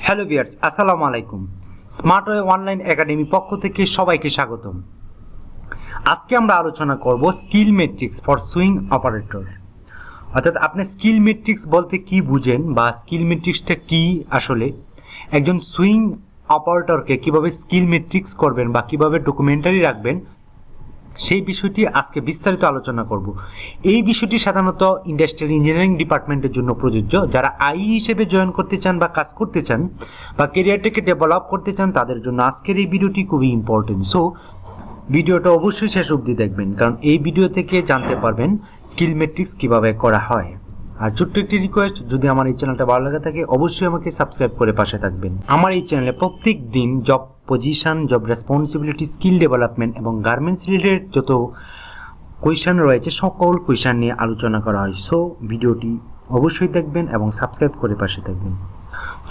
Hello viewers, আসসালামু আলাইকুম। Smart way online academy পক্ষ থেকে সবাইকে স্বাগতম। আজকে আমরা আলোচনা করব skill matrix for swing operator. অর্থাৎ আপনি স্কিল ম্যাট্রিক্স বলতে কি বুঝেন বা স্কিল ম্যাট্রিক্সটা কি, আসলে একজন সুইং অপারেটরকে কিভাবে স্কিল ম্যাট্রিক্স করবেন বা কিভাবে ডকুমেন্টারি রাখবেন, সেই বিষয়টি আজকে বিস্তারিত আলোচনা করব। এই বিষয়টি সাধারণত ইন্ডাস্ট্রিয়াল ইঞ্জিনিয়ারিং ডিপার্টমেন্টের জন্য প্রযোজ্য। যারা আই হিসেবে জয়েন করতে চান বা কাজ করতে চান বা ক্যারিয়ারটাকে ডেভেলপ করতে চান, তাদের জন্য আজকের এই ভিডিওটি খুবই ইম্পর্টেন্ট। সো ভিডিওটা অবশ্যই শেষ অবধি দেখবেন, কারণ এই ভিডিও থেকে জানতে পারবেন স্কিল ম্যাট্রিক্স কিভাবে করা হয়। আর ছোট্ট একটি রিকোয়েস্ট, যদি আমার এই চ্যানেলটা ভালো লাগে থাকে অবশ্যই আমাকে সাবস্ক্রাইব করে পাশে থাকবেন। আমার এই চ্যানেলে প্রত্যেক দিন job position, job responsibility, skill development এবং গার্মেন্টস রিলেটেড যত কোয়েশ্চেন রয়েছে সকল কোয়েশ্চেন নিয়ে আলোচনা করা হয়। সো ভিডিওটি অবশ্যই দেখবেন এবং সাবস্ক্রাইব করে পাশে থাকবেন।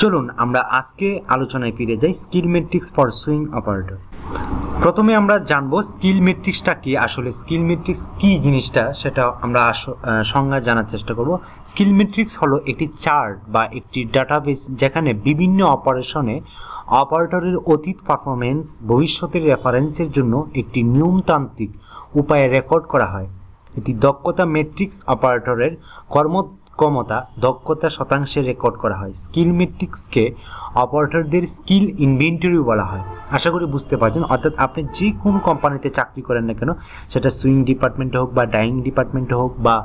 চলুন আমরা আজকে আলোচনায় ফিরে যাই, skill matrix for swing operator. প্রথমে আমরা জানবো স্কিল ম্যাট্রিক্সটা কি। আসলে স্কিল ম্যাট্রিক্স কি জিনিসটা সেটা আমরা সংজ্ঞা জানার চেষ্টা করব। স্কিল ম্যাট্রিক্স হলো একটি চার্ট বা একটি ডাটাবেস, যেখানে বিভিন্ন অপারেশনে অপারেটরের অতীত পারফরমেন্স ভবিষ্যতের রেফারেন্সের জন্য একটি নিয়মতান্ত্রিক উপায়ে রেকর্ড করা হয়। এটি দক্ষতা ম্যাট্রিক্স অপারেটরের কর্মক্ষমতা দক্ষতা শতাংশে রেকর্ড করা হয়। স্কিল ম্যাট্রিক্সকে অপারেটরদের স্কিল ইনভেন্টরি বলা হয়। আশা করি বুঝতে পারছেন। অর্থাৎ আপনি যে কোনো কোম্পানিতে চাকরি করেন না কেন, সেটা সুইং ডিপার্টমেন্টে হোক বা ডাইং ডিপার্টমেন্টে হোক বা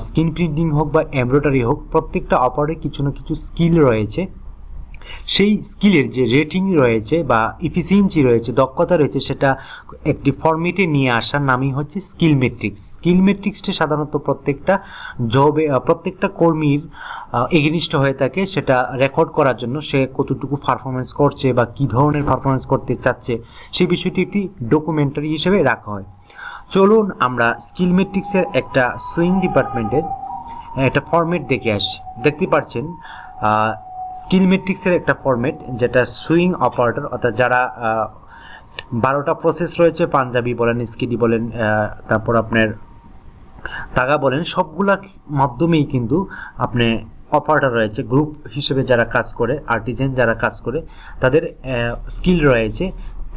স্ক্রিন প্রিন্টিং হোক বা এমব্রয়ডারি হোক, প্রত্যেকটা অপারেটরের কিছু না কিছু স্কিল রয়েছে। সেই স্কিলের যে রেটিং রয়েছে বা ইফিসিয়েন্সি রয়েছে, দক্ষতা রয়েছে, সেটা একটি ফরম্যাটে নিয়ে আসার নামই হচ্ছে স্কিল ম্যাট্রিক্স। স্কিল ম্যাট্রিক্সটা সাধারণত প্রত্যেকটা জবে প্রত্যেকটা কর্মীর এগেনিস্ট হয়ে থাকে, সেটা রেকর্ড করার জন্য সে কতটুকু পারফরমেন্স করছে বা কী ধরনের পারফরমেন্স করতে চাচ্ছে, সেই বিষয়টি একটি ডকুমেন্টারি হিসেবে রাখা হয়। চলুন আমরা স্কিল ম্যাট্রিক্সের একটা সুইং ডিপার্টমেন্টের একটা ফরম্যাট দেখে আসি। দেখতে পাচ্ছেন স্কিল ম্যাট্রিক্সের একটা ফরম্যাট, যেটা সুইং অপারেটর, অর্থাৎ যারা 12টা প্রসেস রয়েছে, পাঞ্জাবি বলেন, স্কিডি বলেন, তারপর আপনার তাগা বলেন, সবগুলা মাধ্যমেই কিন্তু আপনি অপারেটর রয়েছে। গ্রুপ হিসেবে যারা কাজ করে, আর্টিজেন যারা কাজ করে, তাদের স্কিল রয়েছে।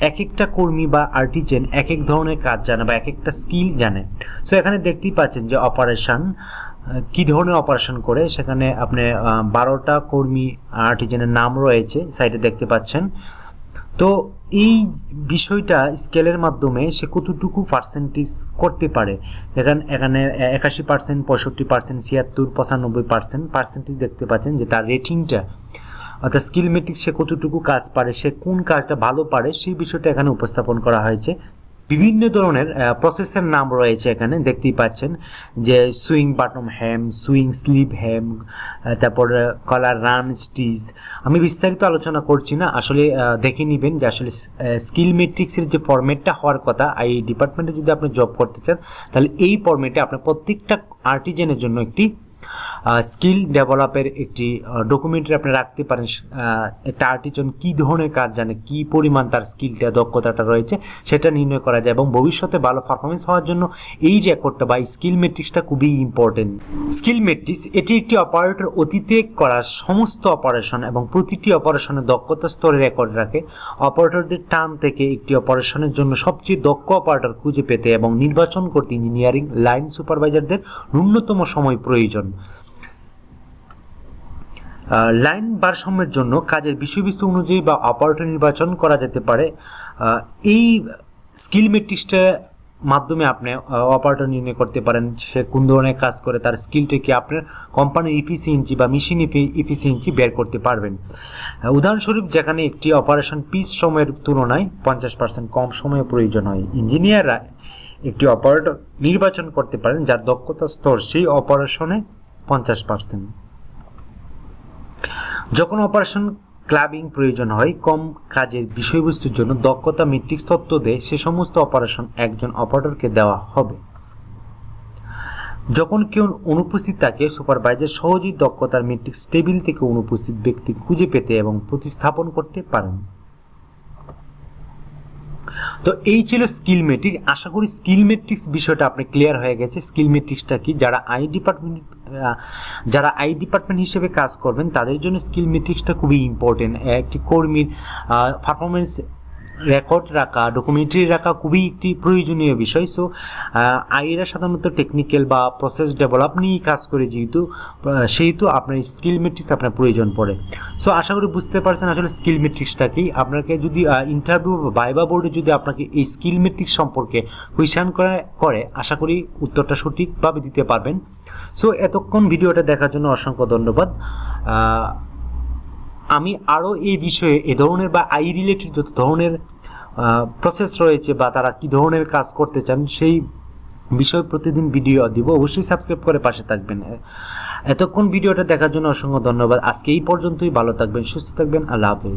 এক একটা কর্মী বা আর্টিজেন এক এক ধরনের কাজ জানে বা এক একটা স্কিল জানে। সো এখানে দেখতেই পাচ্ছেন যে অপারেশন কি ধরনের অপারেশন করে, সেখানে আপনি 12টা কর্মী আর্টিজেনের নাম রয়েছে সাইডে দেখতে পাচ্ছেন। তো এই বিষয়টা স্কেলের মাধ্যমে সে কতটুকু পার্সেন্টেজ করতে পারে, এখানে 81%, 65%, 76%, 95% পার্সেন্টেজ দেখতে পাচ্ছেন যে তার রেটিংটা, অর্থাৎ স্কিল ম্যাট্রিক্স সে কতটুকু কাজ পারে, সে কোন কাজটা ভালো পারে, সেই বিষয়টা এখানে উপস্থাপন করা হয়েছে। বিভিন্ন ধরনের প্রসেসের নাম রয়েছে এখানে দেখতেই পাচ্ছেন, যে সুইং বাটম হ্যাম, সুইং স্লিভ হ্যাম, তারপর কলার রান স্টিচ। আমি বিস্তারিত আলোচনা করছি না, আসলে দেখে নেবেন যে আসলে স্কিল ম্যাট্রিক্সের যে ফরম্যাটটা হওয়ার কথা, এই ডিপার্টমেন্টে যদি আপনি জব করতে চান, তাহলে এই ফরম্যাটে আপনি প্রত্যেকটা আর্টিজেনের জন্য একটি স্কিল ডেভেলপের একটি ডকুমেন্টারি আপনি রাখতে পারেন। একটা আর্টিজন কী ধরনের কাজ জানে, কী পরিমাণ তার স্কিলটা দক্ষতাটা রয়েছে, সেটা নির্ণয় করা যায় এবং ভবিষ্যতে ভালো পারফরমেন্স হওয়ার জন্য এই রেকর্ডটা বা স্কিল ম্যাট্রিক্সটা খুবই ইম্পর্টেন্ট। স্কিল ম্যাট্রিক্স এটি একটি অপারেটর অতীতে করা সমস্ত অপারেশন এবং প্রতিটি অপারেশনের দক্ষতা স্তরে রেকর্ড রাখে। অপারেটরদের টার্ম থেকে একটি অপারেশনের জন্য সবচেয়ে দক্ষ অপারেটর খুঁজে পেতে এবং নির্বাচন করতে ইঞ্জিনিয়ারিং লাইন সুপারভাইজারদের ন্যূনতম সময় প্রয়োজন। লাইন ভারসাম্যের জন্য কাজের বিষয়বস্তু অনুযায়ী বা অপারেটর নির্বাচন করা যেতে পারে। এই স্কিল ম্যাট্রিক্সটার মাধ্যমে আপনি অপারেটর নির্ণয় করতে পারেন সে কোন ধরনের কাজ করে, তার স্কিলটা কি, আপনার কোম্পানির ইফিসিয়েন্সি বা মেশিন ইফিসিয়েন্সি বের করতে পারবেন। উদাহরণস্বরূপ, যেখানে একটি অপারেশন পিস সময়ের তুলনায় 50% কম সময় প্রয়োজন হয়, ইঞ্জিনিয়াররা একটি অপারেটর নির্বাচন করতে পারেন যার দক্ষতা স্তর সেই অপারেশনে 50%। যখন অপারেশন ক্লাবিং প্রয়োজন হয়, কম কাজের বিষয়বস্তুর জন্য দক্ষতা ম্যাট্রিক্স তথ্য দেয় সে সমস্ত অপারেশন একজন অপারেটরকে দেওয়া হবে। যখন কেউ অনুপস্থিত থাকে, সুপারভাইজার সহজেই দক্ষতার ম্যাট্রিক্স টেবিল থেকে অনুপস্থিত ব্যক্তি খুঁজে পেতে এবং প্রতিস্থাপন করতে পারেন। তো এই ছিল স্কিল ম্যাট্রিক্স। আশা করি স্কিল ম্যাট্রিক্স বিষয়টা আপনি ক্লিয়ার হয়ে গেছে। স্কিল ম্যাট্রিক্সটা কি, যারা আই ডিপার্টমেন্ট হিসেবে কাজ করবেন তাদের জন্য স্কিল ম্যাট্রিক্সটা খুবই ইম্পর্টেন্ট। একটি কর্মীর পারফরমেন্স রেকর্ড রাখা, ডকুমেন্টারি রাখা খুবই একটি প্রয়োজনীয় বিষয়। সো আইরা সাধারণত টেকনিক্যাল বা প্রসেস ডেভেলপ নিয়েই কাজ করে, সেহেতু আপনার স্কিল ম্যাট্রিক্স আপনার প্রয়োজন পড়ে। সো আশা করি বুঝতে পারছেন আসলে স্কিল ম্যাট্রিক্সটা কি। আপনাকে যদি ইন্টারভিউ বা ভাইবা বোর্ডে যদি আপনাকে এই স্কিল ম্যাট্রিক্স সম্পর্কে কোয়েশ্চেন করে আশা করি উত্তরটা সঠিকভাবে দিতে পারবেন। সো এতক্ষণ ভিডিওটা দেখার জন্য অসংখ্য ধন্যবাদ। আমি আরও এই বিষয়ে এ ধরনের বা আই রিলেটেড যত ধরনের প্রসেস রয়েছে বা তারা কী ধরনের কাজ করতে চান সেই বিষয়ে প্রতিদিন ভিডিও দিব। অবশ্যই সাবস্ক্রাইব করে পাশে থাকবেন। এতক্ষণ ভিডিওটা দেখার জন্য অসংখ্য ধন্যবাদ। আজকে এই পর্যন্তই। ভালো থাকবেন, সুস্থ থাকবেন। আল্লাহ হাফেজ।